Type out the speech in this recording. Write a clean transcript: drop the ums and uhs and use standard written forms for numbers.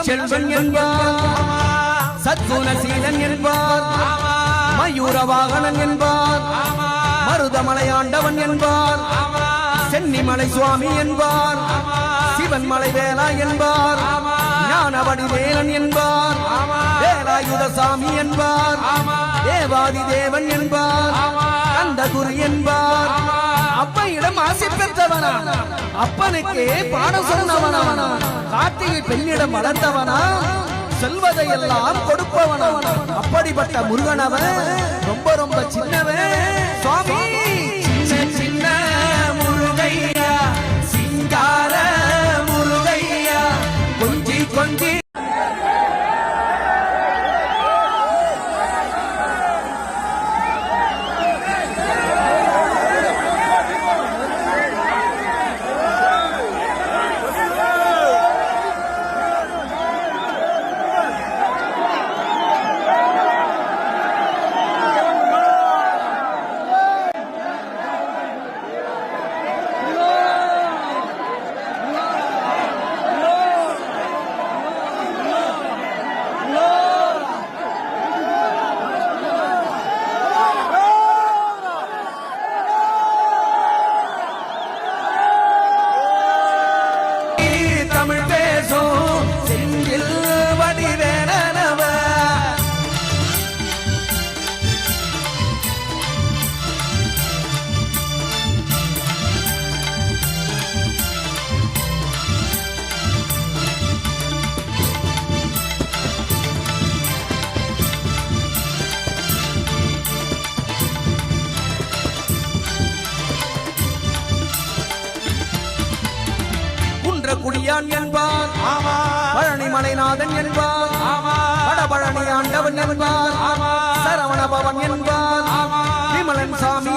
தமிழ்ச்செல்வன் என்பார், சத்குணசீலன் என்பார், மயூரவாகனன் என்பார், மருதமலையாண்டவன் என்பார், சென்னிமலை சுவாமி என்பார், சிவன் மலை வேலா என்பார், ஞானவடி வேலன் என்பார், வேலாயுதசாமி என்பார், தேவாதி தேவன் என்பார், அந்த குரு என்பார். அப்பையிடம் ஆசை பெற்றவனா, அப்பனுக்கே பாடம் சொன்னவனா, கார்த்திகை பெண்ணிடம் வளர்ந்தவனா, செல்வதையெல்லாம் கொடுப்பவனா. அப்படிப்பட்ட முருகனவன் ரொம்ப ரொம்ப சின்னவன் சுவாமி. சின்ன சின்ன முருகையா, சிங்கார முருகையா, கொஞ்சி கொஞ்சி குடியான் என்பார், பழனிமலைநாதன் என்பார், வடபழனி ஆண்டவன் என்பார், சரவணபவன் என்பார், விமலன் சாமி